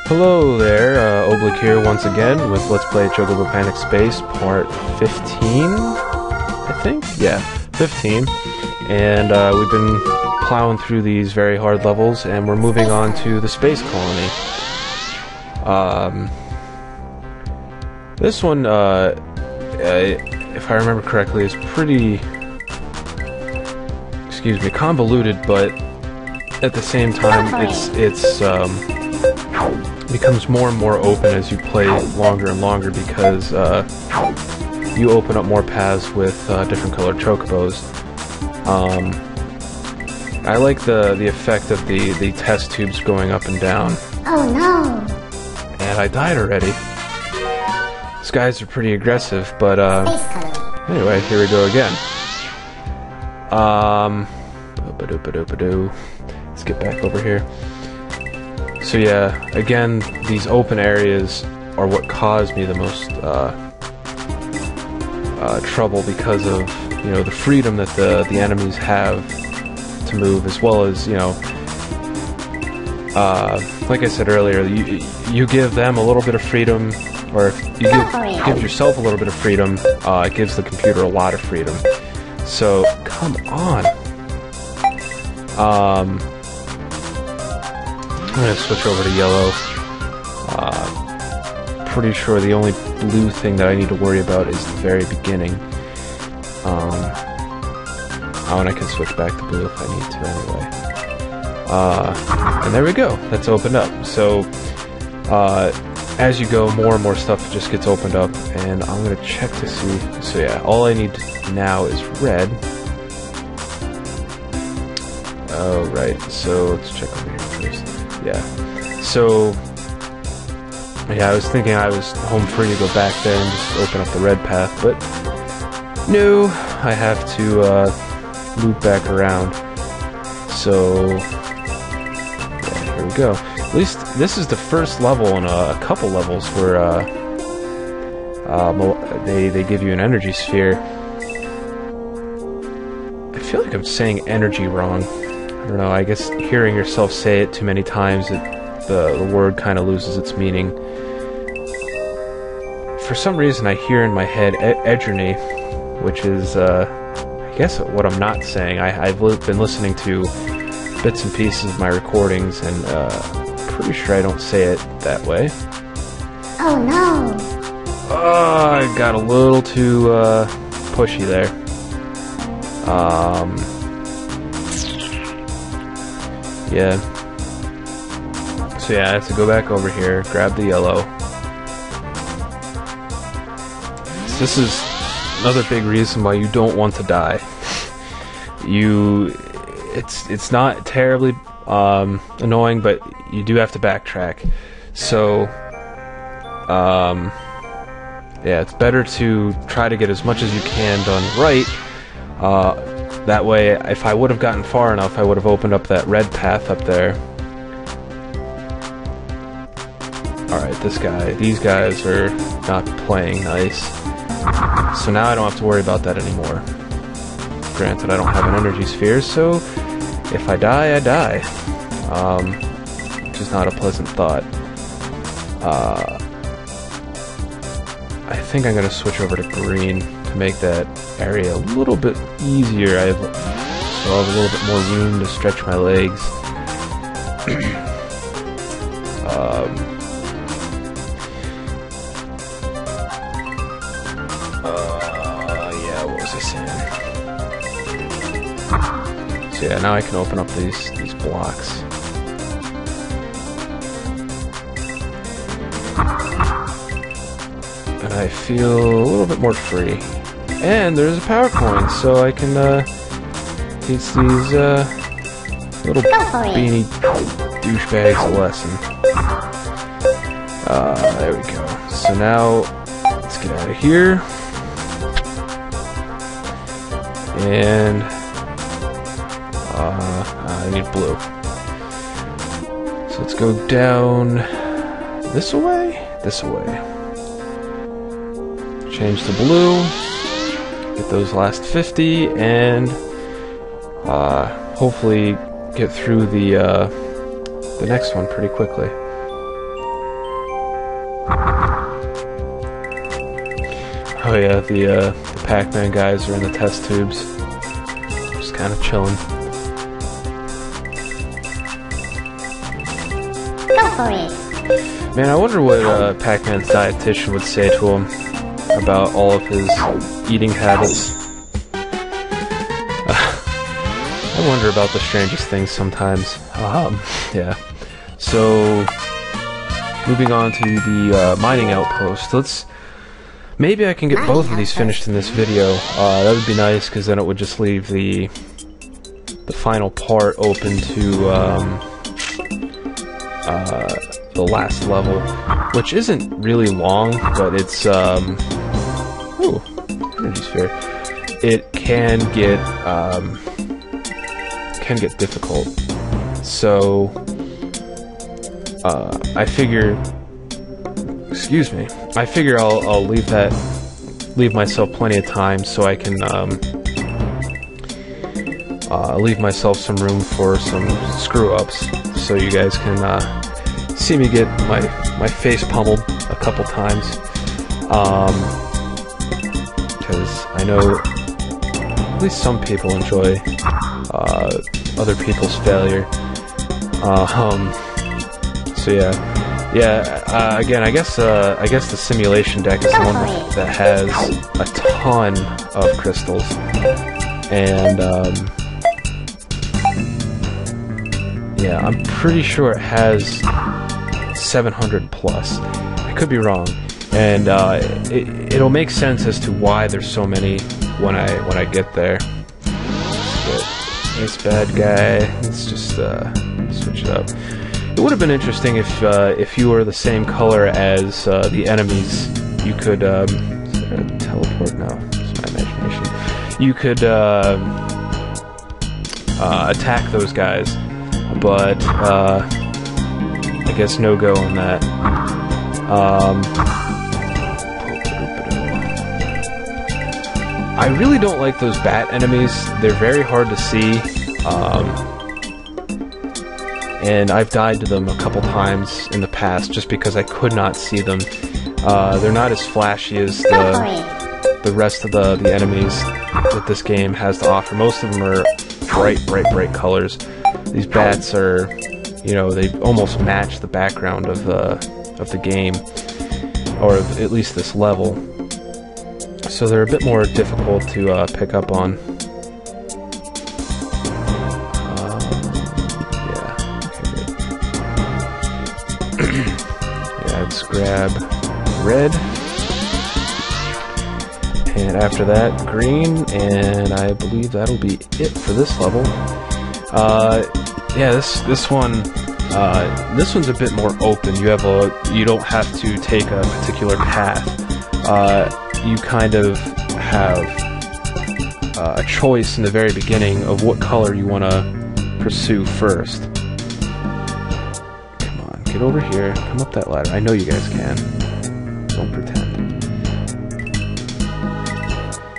Hello there, Oblique here once again with Let's Play Chocobo Panic Space, part 15, I think? Yeah, 15. And we've been plowing through these very hard levels, and we're moving on to the space colony. This one, if I remember correctly, is pretty, convoluted, but at the same time, it's becomes more and more open as you play longer and longer because you open up more paths with different colored chocobos. I like the effect of the test tubes going up and down. Oh no! And I died already. These guys are pretty aggressive, but anyway, here we go again. Let's get back over here. So yeah, again, these open areas are what caused me the most trouble because of, you know, the freedom that the enemies have to move, as well as, you know, like I said earlier, you give them a little bit of freedom, or if you give yourself a little bit of freedom, it gives the computer a lot of freedom. So, come on. I'm going to switch over to yellow. Pretty sure the only blue thing that I need to worry about is the very beginning. Oh, and I can switch back to blue if I need to anyway. And there we go. That's opened up. So, as you go, more and more stuff just gets opened up, and I'm going to check to see. So yeah, all I need now is red. Oh, right. So let's check over here first. Yeah. So, yeah, I was thinking I was home free to go back there and just open up the red path, but no, I have to loop back around. So, yeah, here we go. At least this is the first level in a couple levels where they give you an energy sphere. I feel like I'm saying energy wrong. I don't know, I guess hearing yourself say it too many times, the word kind of loses its meaning. For some reason I hear in my head edgerny, which is, I guess what I'm not saying. I've been listening to bits and pieces of my recordings, and pretty sure I don't say it that way. Oh no! Oh, I got a little too pushy there. Yeah. So yeah, I have to go back over here, grab the yellow. So this is another big reason why you don't want to die. It's not terribly annoying, but you do have to backtrack. So, yeah, it's better to try to get as much as you can done right. That way, if I would have gotten far enough, I would have opened up that red path up there. Alright, these guys are not playing nice. So now I don't have to worry about that anymore. Granted, I don't have an energy sphere, so if I die, I die. Which is not a pleasant thought. I think I'm going to switch over to green to make that area a little bit easier. So I'll have a little bit more room to stretch my legs. Yeah, what was I saying? So yeah, now I can open up these blocks. And I feel a little bit more free. And there's a power coin, so I can teach these little beanie douchebags a lesson. There we go. So now, let's get out of here. And I need blue. So let's go down this way? This way. Change to blue. Get those last 50, and hopefully get through the next one pretty quickly. Oh yeah, the Pac-Man guys are in the test tubes. Just kind of chilling. Go for it. Man, I wonder what Pac-Man's dietitian would say to him about all of his eating habits. I wonder about the strangest things sometimes. Yeah. So, moving on to the mining outpost. Maybe I can get both of these finished in this video. That would be nice, because then it would just leave the final part open to the last level, which isn't really long, but it's ooh, energy sphere. It can get difficult. So I figure I'll leave myself plenty of time so I can leave myself some room for some screw-ups, so you guys can see me get my face pummeled a couple times, because I know at least some people enjoy other people's failure. So yeah. Again, I guess the simulation deck is the one that has a ton of crystals, and yeah, I'm pretty sure it has 700 plus. I could be wrong, and it'll make sense as to why there's so many when I get there. But this bad guy, let's just switch it up. It would have been interesting if you were the same color as the enemies. You could teleport. No, it's my imagination. You could attack those guys, but I guess no go on that. I really don't like those bat enemies. They're very hard to see. And I've died to them a couple times in the past just because I could not see them. They're not as flashy as the rest of the enemies that this game has to offer. Most of them are bright colors. These bats are, they almost match the background of the game, or at least this level. So they're a bit more difficult to pick up on. Let's grab red, and after that green, and I believe that'll be it for this level. Yeah, this one's a bit more open. You don't have to take a particular path. You kind of have a choice in the very beginning of what color you want to pursue first. Get over here, come up that ladder. I know you guys can. Don't pretend.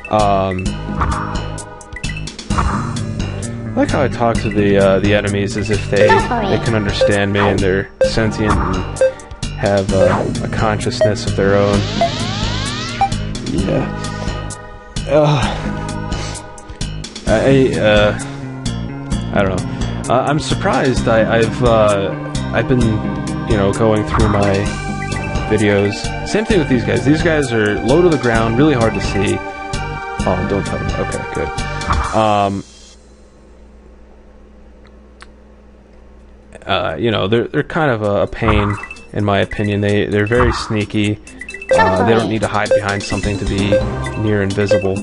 I like how I talk to the enemies as if they can understand me and they're sentient and have a consciousness of their own. Yeah. I don't know. I'm surprised. I've been going through my videos. Same thing with these guys. These guys are low to the ground, really hard to see. Oh, don't tell me. Okay, good. They're kind of a pain, in my opinion. They're very sneaky. They don't need to hide behind something to be near invisible.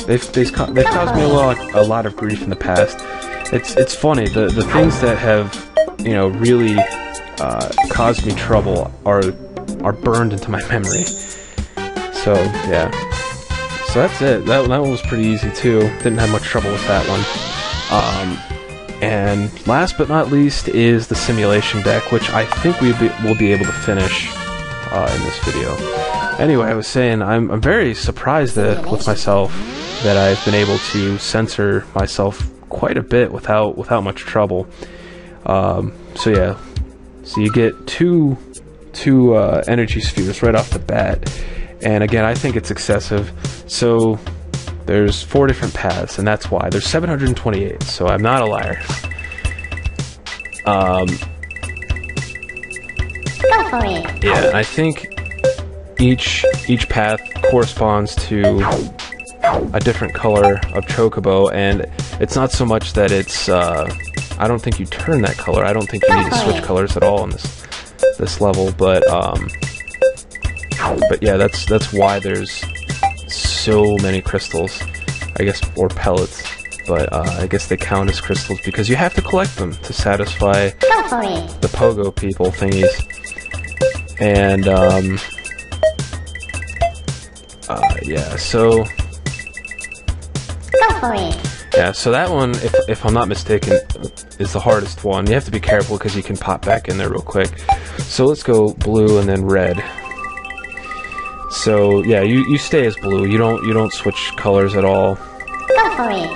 They've caused me a lot of grief in the past. It's funny, the things that have really caused me trouble are burned into my memory. So yeah, so that's it. That one was pretty easy too. Didn't have much trouble with that one. And last but not least is the simulation deck, which I think we'll be able to finish in this video. Anyway, I was saying I'm very surprised with myself that I've been able to censor myself quite a bit without much trouble. So yeah, so you get two energy spheres right off the bat, and again, I think it's excessive. So there's 4 different paths, and that's why there's 728. So I'm not a liar. Go for it. Yeah, I think each path corresponds to a different color of Chocobo, and it's not so much that it's I don't think you turn that color. I don't think you need to switch colors at all in this level, but yeah, that's why there's so many crystals, I guess, or pellets, but I guess they count as crystals because you have to collect them to satisfy the pogo people thingies. And yeah, so Go for it. yeah, so that one, if I'm not mistaken, is the hardest one. You have to be careful because you can pop back in there real quick. So let's go blue and then red. So yeah, you stay as blue. You don't switch colors at all. Go for it.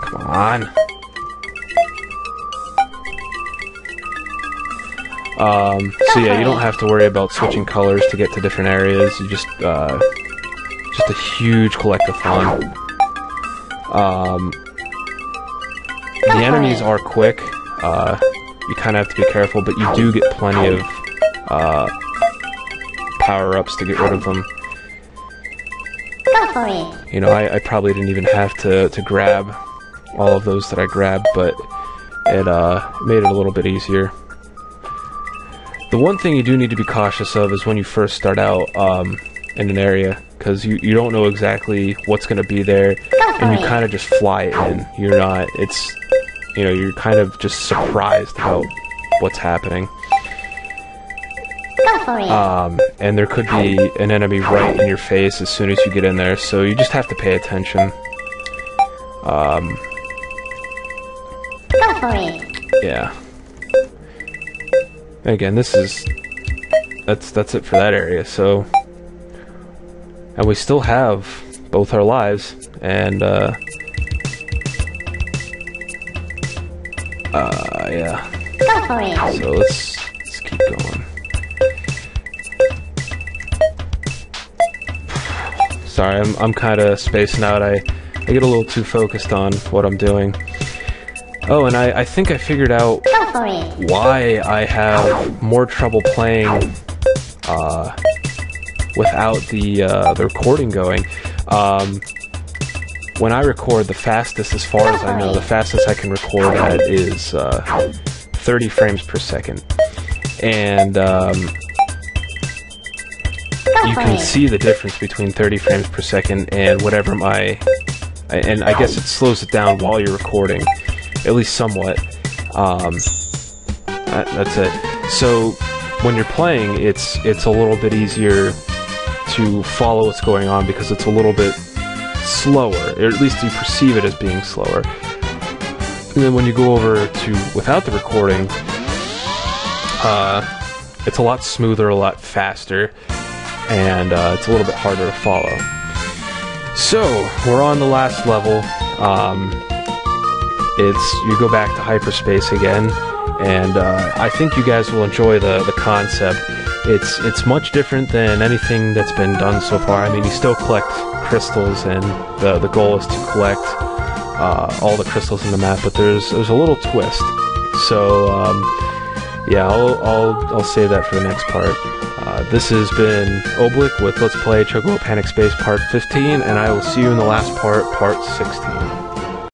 Come on. So yeah, you don't have to worry about switching colors to get to different areas. You just a huge collectathon. The enemies are quick. You kind of have to be careful, but you do get plenty of power-ups to get rid of them. Go for it. You know, I probably didn't even have to grab all of those that I grabbed, but it made it a little bit easier. The one thing you do need to be cautious of is when you first start out in an area, because you don't know exactly what's going to be there, and you kind of just fly in. You're not, it's, you know, you're kind of just surprised about what's happening. Go for it. And there could be an enemy right in your face as soon as you get in there, so you just have to pay attention. Go for it. Yeah. And again, that's it for that area. So, and we still have both our lives, and yeah. Go for it. So let's keep going. Sorry, I'm kind of spacing out. I get a little too focused on what I'm doing. Oh, and I think I figured out Go for it. why I have more trouble playing without the recording going. When I record, the fastest, as far as I know, the fastest I can record at is 30 frames per second. And you can see the difference between 30 frames per second and whatever and I guess it slows it down while you're recording, at least somewhat. That's it. So when you're playing, it's a little bit easier to follow what's going on because it's a little bit slower, or at least you perceive it as being slower. And then when you go over to without the recording, it's a lot smoother, a lot faster, and it's a little bit harder to follow. So we're on the last level. You go back to hyperspace again, and I think you guys will enjoy the concept. It's much different than anything that's been done so far. I mean, you still collect crystals, and the goal is to collect all the crystals in the map, but there's a little twist. So yeah, I'll save that for the next part. This has been Oblique with Let's Play Chocobo Panic Space Part 15, and I will see you in the last part, Part 16.